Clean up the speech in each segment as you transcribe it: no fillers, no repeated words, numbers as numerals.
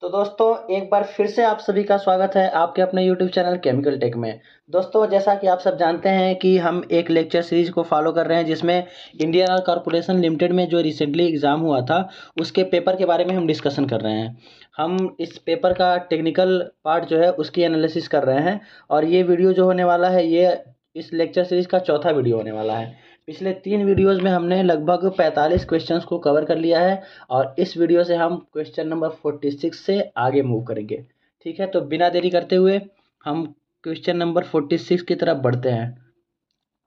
तो दोस्तों एक बार फिर से आप सभी का स्वागत है आपके अपने यूट्यूब चैनल केमिकल टेक में। दोस्तों जैसा कि आप सब जानते हैं कि हम एक लेक्चर सीरीज को फॉलो कर रहे हैं जिसमें इंडियन ऑयल कॉरपोरेशन लिमिटेड में जो रिसेंटली एग्ज़ाम हुआ था उसके पेपर के बारे में हम डिस्कशन कर रहे हैं। हम इस पेपर का टेक्निकल पार्ट जो है उसकी एनालिसिस कर रहे हैं और ये वीडियो जो होने वाला है ये इस लेक्चर सीरीज का चौथा वीडियो होने वाला है। पिछले 3 वीडियोज़ में हमने लगभग 45 क्वेश्चंस को कवर कर लिया है और इस वीडियो से हम क्वेश्चन नंबर 46 से आगे मूव करेंगे। ठीक है, तो बिना देरी करते हुए हम क्वेश्चन नंबर 46 की तरफ बढ़ते हैं।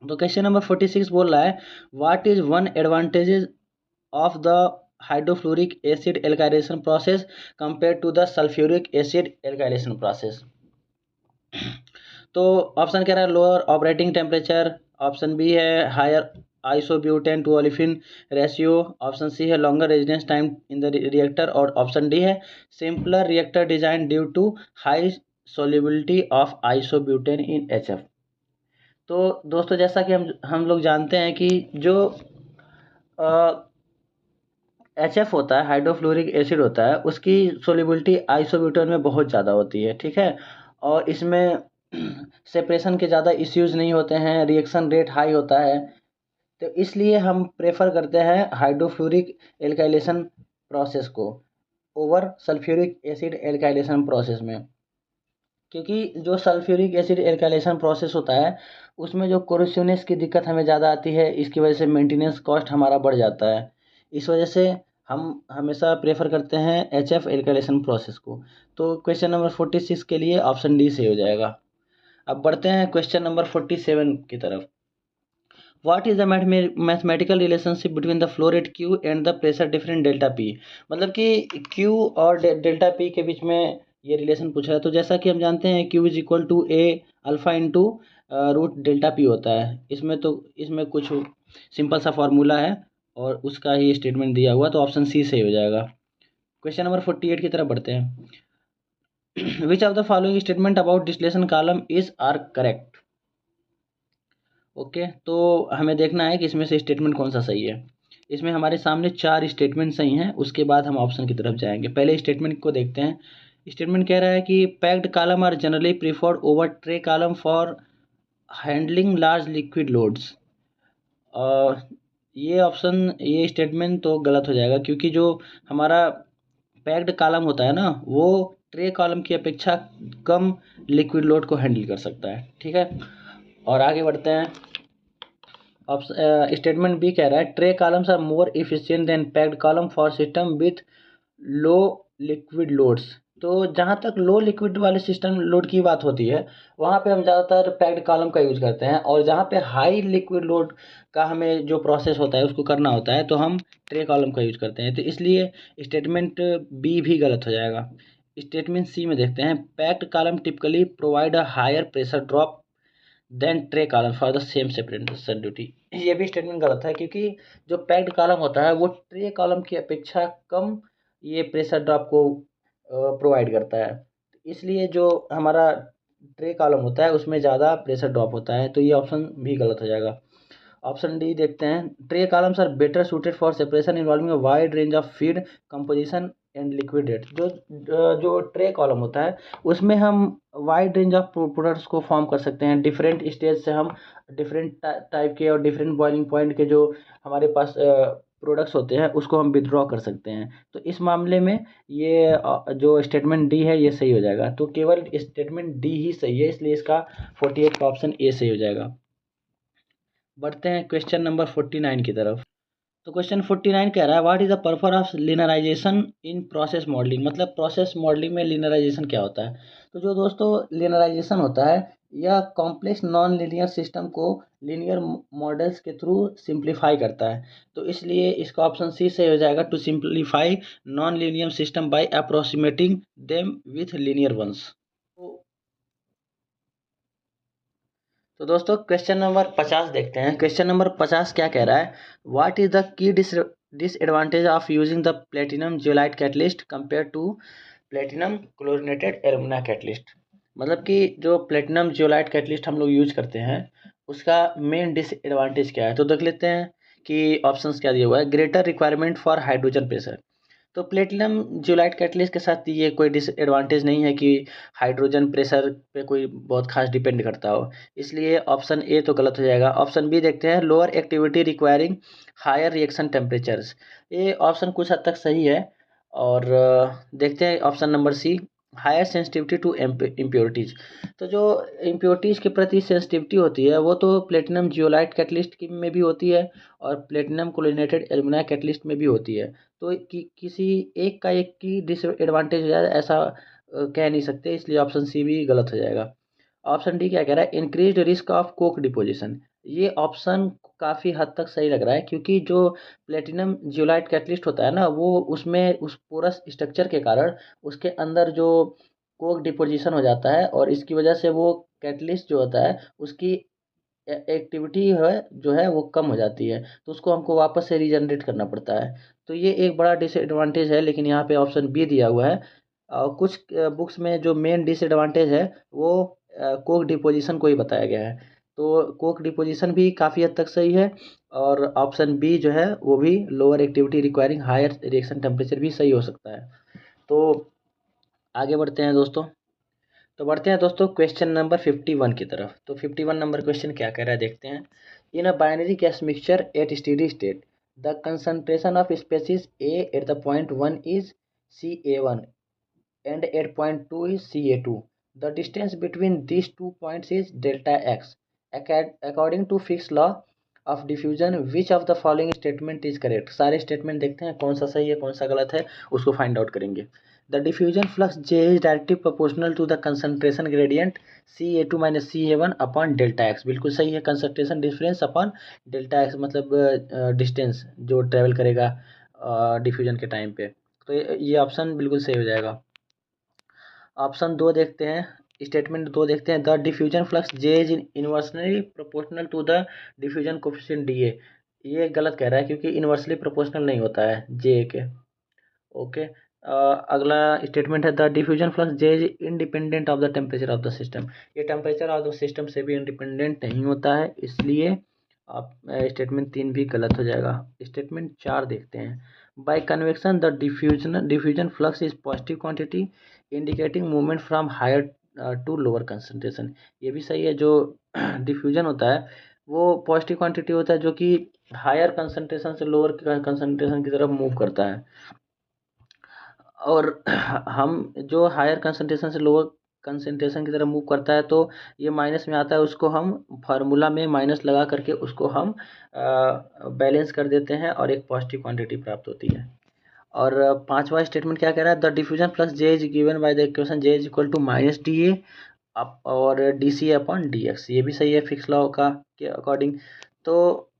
तो क्वेश्चन नंबर 46 बोल रहा है, what is one advantages of the hydrofluoric acid alkylation process compare to the sulphuric acid alkylation process. तो ऑप्शन कह रहा है lower operating temperature, option B है higher isobutane to olefin ratio, option C है longer residence time in the reactor और option D है simpler reactor design due to high solubility of isobutane in HF। तो दोस्तों जैसा कि हम लोग जानते हैं कि जो HF होता है, हाइड्रोफ्लोरिक एसिड होता है, उसकी सोल्युबिलिटी आइसोब्यूटेन में बहुत ज़्यादा होती है। ठीक है, और इसमें सेपरेशन के ज़्यादा इश्यूज़ नहीं होते हैं, रिएक्शन रेट हाई होता है। तो इसलिए हम प्रेफर करते हैं हाइड्रोफ्लोरिक एल्काइलेशन प्रोसेस को over sulphuric acid alkylation process में, क्योंकि जो सल्फ्यूरिक एसिड एल्काइलेशन प्रोसेस होता है उसमें जो कोरोसिवनेस की दिक्कत हमें ज़्यादा आती है, इसकी वजह से मेंटेनेंस कॉस्ट हमारा बढ़ जाता है। इस वजह से हम हमेशा प्रेफर करते हैं HF एल्काइलेशन प्रोसेस को। तो क्वेश्चन नंबर 46 के लिए ऑप्शन डी सही हो जाएगा। अब बढ़ते हैं क्वेश्चन नंबर 47 की तरफ। What is the mathematical relationship between the flow rate Q and the pressure difference delta P. मतलब कि क्यू और डेल्टा पी के बीच में ये रिलेशन पूछा है। तो जैसा कि हम जानते हैं Q is equal to a alpha into root delta P होता है। इसमें कुछ सिंपल सा फॉर्मूला है और उसका ही स्टेटमेंट दिया हुआ, तो ऑप्शन सी सही हो जाएगा। क्वेश्चन नंबर 48 की तरफ बढ़ते हैं। Which of the following statement about distillation column is are correct. Okay, तो हमें देखना है कि इसमें से स्टेटमेंट कौन सा सही है। इसमें हमारे सामने 4 स्टेटमेंट सही हैं, उसके बाद हम ऑप्शन की तरफ जाएंगे। पहले स्टेटमेंट को देखते हैं। स्टेटमेंट कह रहा है कि packed column are generally preferred over tray column for handling large liquid loads. ये स्टेटमेंट तो गलत हो जाएगा, क्योंकि जो हमारा पैक्ड कॉलम होता है ना, वो ट्रे कॉलम की अपेक्षा कम लिक्विड लोड को हैंडल कर सकता है। ठीक है, और आगे बढ़ते हैं। स्टेटमेंट बी कह रहा है tray columns are more efficient than packed column for system with low liquid loads. तो जहाँ तक लो लिक्विड वाले सिस्टम लोड की बात होती है वहाँ पे हम ज़्यादातर पैक्ड कॉलम का यूज करते हैं, और जहाँ पे हाई लिक्विड लोड का हमें जो प्रोसेस होता है उसको करना होता है तो हम ट्रे कॉलम का यूज करते हैं। तो इसलिए स्टेटमेंट बी भी गलत हो जाएगा। स्टेटमेंट सी में देखते हैं, packed column typically provide a higher pressure drop than tray column for the same separation duty. ये भी स्टेटमेंट गलत है, क्योंकि जो पैक्ड कॉलम होता है वो ट्रे कॉलम की अपेक्षा कम ये प्रेशर ड्रॉप को प्रोवाइड करता है। इसलिए जो हमारा ट्रे कॉलम होता है उसमें ज़्यादा प्रेशर ड्रॉप होता है, तो ये ऑप्शन भी गलत हो जाएगा। ऑप्शन डी देखते हैं, tray columns are better suited for separation involving a wide range of feed composition and liquid rate. जो ट्रे कॉलम होता है उसमें हम वाइड रेंज ऑफ प्रोडक्ट्स को फॉर्म कर सकते हैं। डिफरेंट स्टेज से हम डिफरेंट टाइप के और डिफरेंट बॉइलिंग पॉइंट के जो हमारे पास प्रोडक्ट्स होते हैं उसको हम विड्रॉ कर सकते हैं। तो इस मामले में ये जो स्टेटमेंट डी है ये सही हो जाएगा। तो केवल स्टेटमेंट डी ही सही है, इसलिए इसका 48 का ऑप्शन ए सही हो जाएगा। बढ़ते हैं क्वेश्चन नंबर 49 की तरफ। तो क्वेश्चन 49 कह रहा है, what is the purpose of linearization in process modelling. मतलब प्रोसेस मॉडलिंग में लिनराइजेशन क्या होता है। तो जो दोस्तों लिनराइजेशन होता है यह कॉम्प्लेक्स नॉन लीनियर सिस्टम को लीनियर मॉडल्स के थ्रू सिंप्लीफाई करता है। तो इसलिए इसका ऑप्शन सी सही हो जाएगा, to simplify non linear system by approximating them with linear ones. तो दोस्तों क्वेश्चन नंबर 50 देखते हैं। क्वेश्चन नंबर 50 क्या कह रहा है, what is the key disadvantage of using the platinum zeolite catalyst compare to platinum chlorinated alumina catalyst. मतलब कि जो प्लेटिनम जियोलाइट कैटलिस्ट हम लोग यूज करते हैं उसका मेन डिसएडवांटेज क्या है। तो देख लेते हैं कि ऑप्शंस क्या दिया हुआ है। Greater requirement for hydrogen pressure, तो प्लेटिनम जियोलाइट कैटलिस्ट के साथ ये कोई डिसएडवांटेज नहीं है कि हाइड्रोजन प्रेशर पे कोई बहुत खास डिपेंड करता हो, इसलिए ऑप्शन ए तो गलत हो जाएगा। ऑप्शन बी देखते हैं, lower activity requiring higher reaction temperatures, ये ऑप्शन कुछ हद तक सही है। और देखते हैं option number C, higher sensitivity to impurities. तो जो इम्प्योरिटीज के प्रति सेंसिटिविटी होती है वो तो प्लेटिनम जियोलाइट कैटलिस्ट में भी होती है और प्लेटिनम क्लोरीनेटेड एल्यूमिनाइट कैटलिस्ट में भी होती है। तो किसी एक का एक की डिसएडवांटेज हो जाए ऐसा कह नहीं सकते, इसलिए ऑप्शन सी भी गलत हो जाएगा। ऑप्शन डी क्या कह रहा है, increased risk of Coke deposition. ये ऑप्शन काफ़ी हद तक सही लग रहा है, क्योंकि जो प्लेटिनम जियोलाइट कैटलिस्ट होता है ना, वो उसमें उस पोरस स्ट्रक्चर के कारण उसके अंदर जो कोक डिपोजिशन हो जाता है और इसकी वजह से वो कैटलिस्ट जो होता है उसकी एक्टिविटी है जो है वो कम हो जाती है, तो उसको हमको वापस से रीजनरेट करना पड़ता है। तो ये एक बड़ा डिसएडवांटेज है, लेकिन यहाँ पे ऑप्शन बी दिया हुआ है। कुछ बुक्स में जो मेन डिसएडवांटेज है वो कोक डिपोजिशन को ही बताया गया है। तो कोक डिपोजिशन भी काफ़ी हद तक सही है, और ऑप्शन बी जो है वो भी lower activity requiring higher reaction temperature भी सही हो सकता है। तो आगे बढ़ते हैं दोस्तों। तो बढ़ते हैं दोस्तों क्वेश्चन नंबर 51 की तरफ। तो 51 नंबर क्वेश्चन क्या कह रहा है देखते हैं। In a binary gas mixture at steady state the concentration of species A at the point 1 is Ca1 and at point 2 is Ca2. The distance between these 2 points is delta x. According to Fick's law of diffusion, which of the following statement is correct? सारे statement देखते हैं कौन सा सही है कौन सा गलत है, उसको फाइंड आउट करेंगे। The diffusion flux J is directly proportional to the concentration gradient Ca2 minus Ca1 upon delta x। बिल्कुल सही है, concentration difference upon delta x, मतलब डिस्टेंस जो ट्रेवल करेगा डिफ्यूजन के टाइम पे। तो ये ऑप्शन बिल्कुल सही हो जाएगा। ऑप्शन दो देखते हैं, स्टेटमेंट दो देखते हैं, the diffusion flux J is inversely proportional to the diffusion coefficient D A. ये गलत कह रहा है क्योंकि इनवर्सली प्रोपोर्शनल नहीं होता है जे के। ओके, अगला स्टेटमेंट है, the diffusion flux J is independent of the temperature of the system. ये टेम्परेचर ऑफ द सिस्टम से भी इंडिपेंडेंट नहीं होता है, इसलिए आप स्टेटमेंट तीन भी गलत हो जाएगा। स्टेटमेंट चार देखते हैं, by convection the diffusion flux is positive quantity indicating movement from higher to lower concentration. ये भी सही है, जो डिफ्यूजन होता है वो पॉजिटिव क्वांटिटी होता है जो कि हायर कंसंट्रेशन से लोअर कंसंट्रेशन की तरफ मूव करता है। और हम जो हायर कंसंट्रेशन से लोअर कंसंट्रेशन की तरफ मूव करता है तो ये माइनस में आता है, उसको हम फार्मूला में माइनस लगा करके उसको हम बैलेंस कर देते हैं और एक पॉजिटिव क्वांटिटी प्राप्त होती है। और पांचवा स्टेटमेंट क्या कह रहा है, the diffusion flux J is given by the equation J is equal to minus D A और D C upon D X. ये भी सही है फिक्स लॉ का के अकॉर्डिंग। तो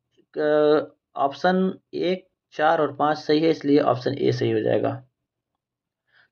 ऑप्शन एक, चार और पाँच सही है, इसलिए ऑप्शन ए सही हो जाएगा।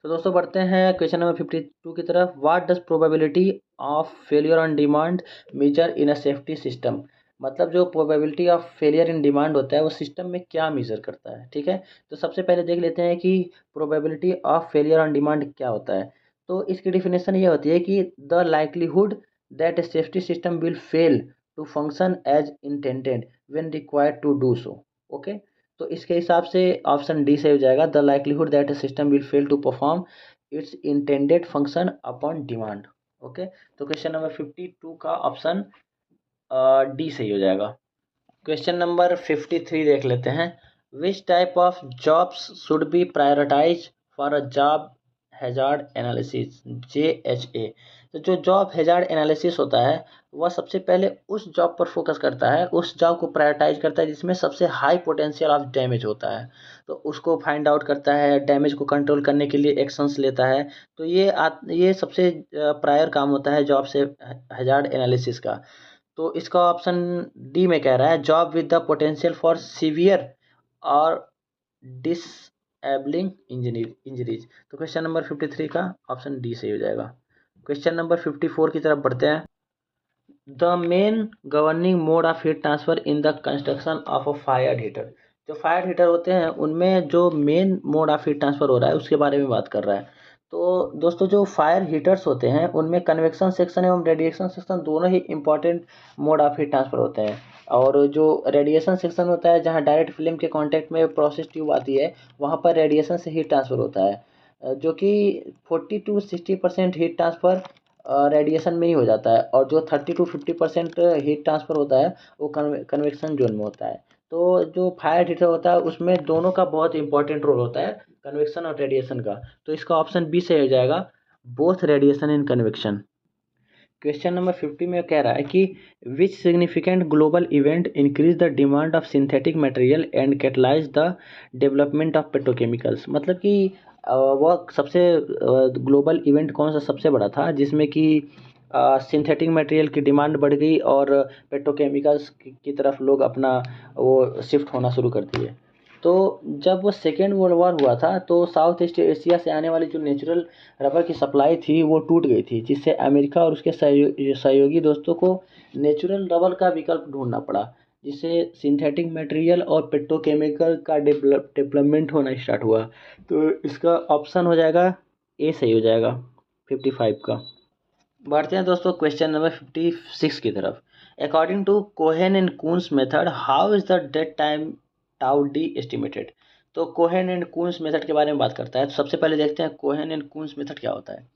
तो दोस्तों बढ़ते हैं क्वेश्चन नंबर 52 की तरफ। What does probability of failure on demand measure in a safety system. मतलब जो probability of failure in demand होता है वो सिस्टम में क्या मेजर करता है, ठीक है। तो सबसे पहले देख लेते हैं कि probability of failure on demand क्या होता है। तो इसकी डिफिनेशन ये होती है कि the likelihood that a safety system will fail to function as intended when required to do so. Okay, तो इसके हिसाब से ऑप्शन डी से हो जाएगा, the likelihood that a system will fail to perform its intended function upon demand. Okay, तो question number 52 का option D सही हो जाएगा। क्वेश्चन नंबर 53 देख लेते हैं, which type of jobs should be prioritize for a job hazard analysis JHA। तो जो जॉब हैजार्ड एनालिसिस होता है वह सबसे पहले उस जॉब पर फोकस करता है, उस जॉब को प्रायोरिटाइज करता है जिसमें सबसे हाई पोटेंशियल ऑफ डैमेज होता है, तो उसको फाइंड आउट करता है, डैमेज को कंट्रोल करने के लिए एक्शंस लेता है। तो ये सबसे प्रायर काम होता है जॉब से हैजार्ड एनालिसिस का। तो इसका ऑप्शन डी में कह रहा है, job with the potential for severe और डिसएबलिंग इंजरीज। तो क्वेश्चन नंबर 53 का ऑप्शन डी सही हो जाएगा। क्वेश्चन नंबर 54 की तरफ बढ़ते हैं, the main governing mode of heat transfer in the construction of a fire heater. जो फायर हीटर होते हैं उनमें जो main mode of heat transfer हो रहा है उसके बारे में बात कर रहा है। तो दोस्तों जो फायर हीटर्स होते हैं उनमें कन्वेक्शन सेक्शन एवं रेडिएशन सेक्शन दोनों ही important mode of heat transfer होते हैं। और जो रेडिएशन सेक्शन होता है जहाँ डायरेक्ट फिल्म के कांटेक्ट में प्रोसेस ट्यूब आती है, वहाँ पर रेडिएशन से हीट ट्रांसफ़र होता है, जो कि 40 to 60% हीट ट्रांसफ़र रेडिएशन में ही हो जाता है, और जो 30 to 50% हीट ट्रांसफ़र होता है वो कन्वेक्शन जोन में होता है। तो जो फायर हीटर होता है उसमें दोनों का बहुत इंपॉर्टेंट रोल होता है, कन्वेक्शन और रेडिएशन का। तो इसका ऑप्शन बी सही हो जाएगा, both radiation and convection. Question number 50 में कह रहा है कि which significant global event increase the demand of synthetic material and catalyse the development of petrochemicals. मतलब कि वह सबसे ग्लोबल इवेंट कौन सा सबसे बड़ा था जिसमें कि सिंथेटिक मटेरियल की डिमांड बढ़ गई और पेट्रोकेमिकल्स की तरफ लोग अपना वो शिफ्ट होना शुरू कर दिए। तो जब वो सेकेंड वर्ल्ड वॉर हुआ था तो साउथ ईस्ट एशिया से आने वाली जो नेचुरल रबर की सप्लाई थी वो टूट गई थी, जिससे अमेरिका और उसके सहयोगी दोस्तों को नेचुरल रबर का विकल्प ढूंढना पड़ा, जिससे सिंथेटिक मटेरियल और पेट्रोकेमिकल का डेवलपमेंट होना स्टार्ट हुआ। तो इसका ऑप्शन हो जाएगा ए सही हो जाएगा 55 का। बढ़ते हैं दोस्तों क्वेश्चन नंबर 56 की तरफ। According to Cohen and Coons method, how is the dead time tau D estimated. तो कोहेन एंड कून्स मेथड के बारे में बात करता है। तो सबसे पहले देखते हैं कोहेन एंड कून्स मेथड क्या होता है।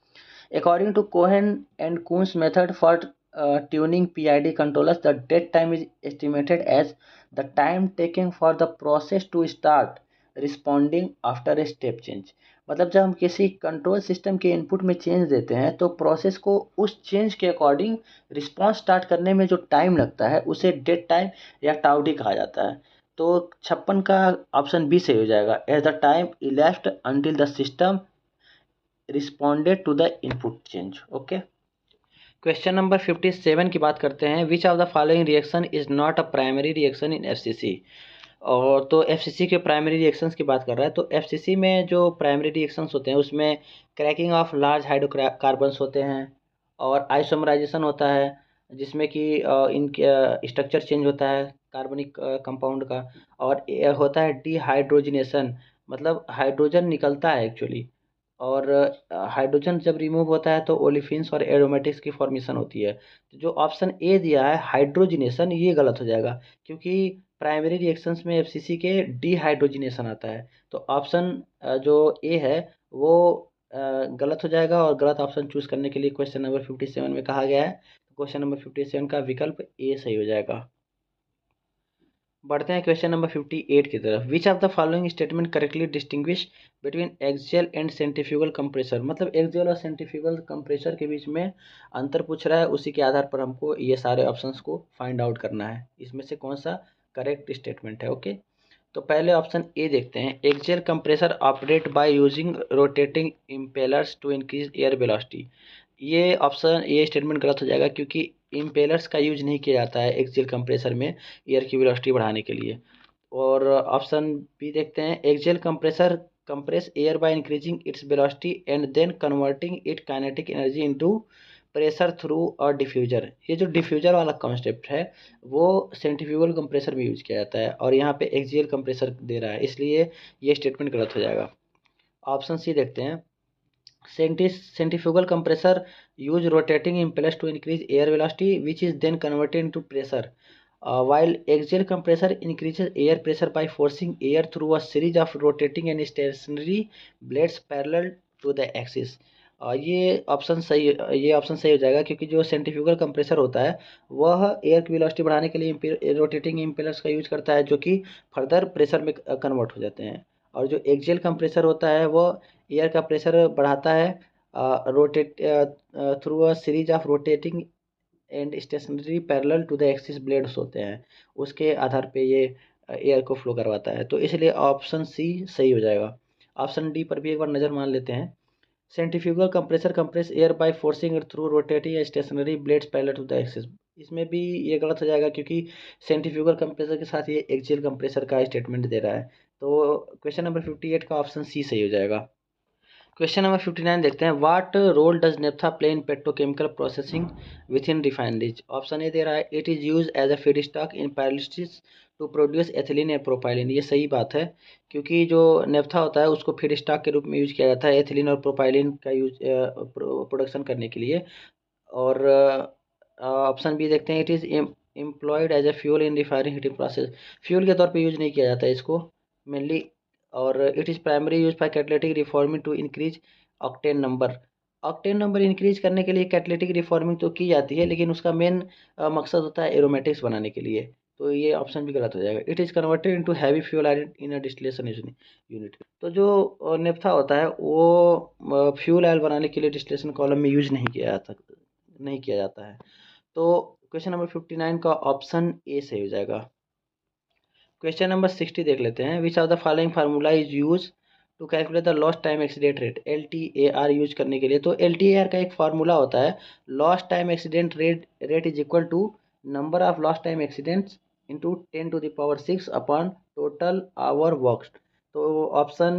According to Cohen and Coon's method for tuning PID controllers, the dead time is estimated as the time taken for the process to start responding after a step change। मतलब जब हम किसी control system के input में change देते हैं तो process को उस चेंज के अकॉर्डिंग रिस्पॉन्स स्टार्ट करने में जो टाइम लगता है उसे डेड टाइम या टाउडी कहा जाता है। तो 56 का ऑप्शन बी सही हो जाएगा, as the time elapsed until the system responded to the input change. Okay, question number 57 की बात करते हैं। Which of the following reaction is not a primary reaction in FCC. और तो एफसीसी के प्राइमरी रिएक्शंस की बात कर रहा है। तो एफसीसी में जो प्राइमरी रिएक्शंस होते हैं उसमें क्रैकिंग ऑफ लार्ज हाइड्रोकार्बन्स होते हैं और आइसोमराइजेशन होता है, जिसमें कि इनके स्ट्रक्चर चेंज होता है कार्बनिक कंपाउंड का, और होता है डिहाइड्रोजिनेशन, मतलब हाइड्रोजन निकलता है एक्चुअली, और हाइड्रोजन जब रिमूव होता है तो ओलिफिन्स और एरोमेटिक्स की फॉर्मेशन होती है। तो जो ऑप्शन ए दिया है हाइड्रोजिनेशन, ये गलत हो जाएगा, क्योंकि प्राइमरी रिएक्शंस में एफसीसी के डिहाइड्रोजिनेशन आता है। तो ऑप्शन जो ए है वो गलत हो जाएगा, और गलत ऑप्शन चूज करने के लिए क्वेश्चन नंबर 57 में कहा गया है। क्वेश्चन नंबर 57 का विकल्प ए सही हो जाएगा। बढ़ते हैं क्वेश्चन नंबर 58 की तरफ। विच of the following statement correctly distinguish between axial and centrifugal compressor. मतलब एक्सियल और सेंट्रीफ्यूगल कंप्रेसर के बीच में अंतर पूछ रहा है, उसी के आधार पर हमको ये सारे ऑप्शंस को फाइंड आउट करना है, इसमें से कौन सा करेक्ट स्टेटमेंट है। ओके, तो पहले ऑप्शन ए देखते हैं। Axial compressor operate by using rotating impellers to increase air velocity. ये ऑप्शन, ये स्टेटमेंट गलत हो जाएगा, क्योंकि इम्पेलर्स का यूज नहीं किया जाता है एक्सियल कंप्रेसर में एयर की वेलोसिटी बढ़ाने के लिए। और ऑप्शन बी देखते हैं। Axial compressor compress air by increasing its velocity and then converting it kinetic energy into pressure through और डिफ्यूजर। ये जो डिफ्यूजर वाला कॉन्सेप्ट है वो सेंट्रीफ्यूगल कंप्रेसर में यूज किया जाता है, और यहाँ पे एक्सियल कंप्रेसर दे रहा है, इसलिए ये स्टेटमेंट गलत हो जाएगा। ऑप्शन सी देखते हैं। Centrifugal compressor use rotating impellers to increase air velocity, which is then converted into pressure. While axial compressor increases air pressure by forcing air through a series of rotating and stationary blades parallel to the axis. ये option सही हो जाएगा, क्योंकि जो centrifugal compressor होता है वह air की वेलोसिटी बढ़ाने के लिए रोटेटिंग इम्पेलर्स का यूज करता है, जो कि फर्दर प्रेशर में कन्वर्ट हो जाते हैं। और जो एक्सियल कंप्रेसर होता है वो एयर का प्रेशर बढ़ाता है rotate through a series of rotating and stationary parallel to the axis blades होते हैं, उसके आधार पे ये एयर को फ्लो करवाता है। तो इसलिए ऑप्शन सी सही हो जाएगा। ऑप्शन डी पर भी एक बार नज़र मान लेते हैं। Centrifugal compressor compress air by forcing it through rotating stationary blades parallel to the axis. इसमें भी ये गलत हो जाएगा, क्योंकि सेंट्रीफ्यूगल कंप्रेसर के साथ ये एक्सियल कंप्रेसर का स्टेटमेंट दे रहा है। तो क्वेश्चन नंबर 58 का ऑप्शन सी सही हो जाएगा। क्वेश्चन नंबर 59 देखते हैं। What role does naphtha play in petrochemical processing within refineries. Option A दे रहा है it is use as a feedstock in pyrolysis to produce ethylene या प्रोपाइलिन। ये सही बात है, क्योंकि जो नेफ्था होता है उसको फीड स्टॉक के रूप में यूज किया जाता है एथिलीन और प्रोपाइलिन का यूज प्रोडक्शन करने के लिए। और ऑप्शन बी देखते हैं। It is employed as a fuel in refining heating process. Fuel के तौर पे यूज नहीं किया जाता है इसको मेनली। और it is primary use for catalytic reforming to increase octane number. Octane number increase करने के लिए कैटलिटिक रिफॉर्मिंग तो की जाती है, लेकिन उसका मेन मकसद होता है एरोमेटिक्स बनाने के लिए। तो ये ऑप्शन भी गलत हो जाएगा। It is converted into heavy fuel in a distillation unit. तो जो नेफ्था होता है वो फ्यूल ऑयल बनाने के लिए डिस्टिलेशन कॉलम में यूज नहीं किया जाता है। तो क्वेश्चन नंबर 59 का ऑप्शन ए सही हो जाएगा। क्वेश्चन नंबर 60 देख लेते हैं। Which of the following formula is use to calculate the lost time accident rate. LTAR use करने के लिए, तो LTAR का एक फार्मूला होता है, lost time accident rate is equal to number of lost time accidents into 10⁶ upon total hour worked. तो option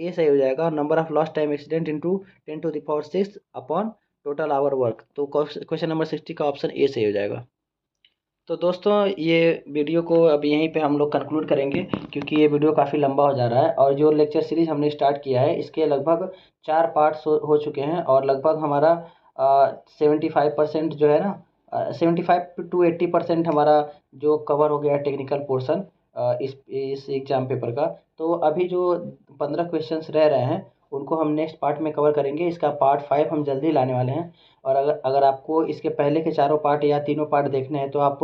A सही हो जाएगा, number of lost time accident into 10⁶ upon total hour work. तो question number 60 का option A सही हो जाएगा। तो दोस्तों ये वीडियो को अब यहीं पे हम लोग कंक्लूड करेंगे, क्योंकि ये वीडियो काफ़ी लंबा हो जा रहा है। और जो लेक्चर सीरीज हमने स्टार्ट किया है इसके लगभग 4 पार्ट्स हो चुके हैं, और लगभग हमारा 75% जो है ना, 75 to 80% हमारा जो कवर हो गया टेक्निकल पोर्शन इस एग्ज़ाम पेपर का। तो अभी जो 15 क्वेश्चंस रह रहे हैं उनको हम नेक्स्ट पार्ट में कवर करेंगे। इसका पार्ट 5 हम जल्दी लाने वाले हैं। और अगर अगर आपको इसके पहले के चारों पार्ट या तीनों पार्ट देखने हैं तो आप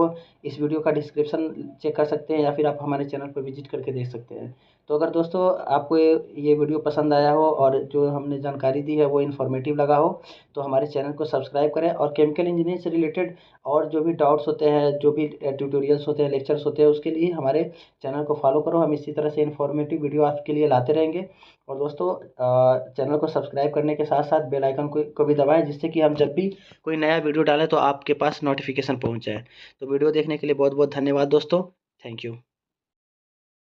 इस वीडियो का डिस्क्रिप्शन चेक कर सकते हैं, या फिर आप हमारे चैनल पर विजिट करके देख सकते हैं। तो अगर दोस्तों आपको ये वीडियो पसंद आया हो और जो हमने जानकारी दी है वो इन्फॉर्मेटिव लगा हो, तो हमारे चैनल को सब्सक्राइब करें। और केमिकल इंजीनियरिंग से रिलेटेड और जो भी डाउट्स होते हैं, जो भी ट्यूटोरियल्स होते हैं, लेक्चर्स होते हैं, उसके लिए हमारे चैनल को फॉलो करो। हम इसी तरह से इन्फॉर्मेटिव वीडियो आपके लिए लाते रहेंगे। और दोस्तों चैनल को सब्सक्राइब करने के साथ साथ बेल आइकन को भी दबाएं, जिससे कि हम जब भी कोई नया वीडियो डालें तो आपके पास नोटिफिकेशन पहुंच जाए। तो वीडियो देखने के लिए बहुत बहुत धन्यवाद दोस्तों। Thank you.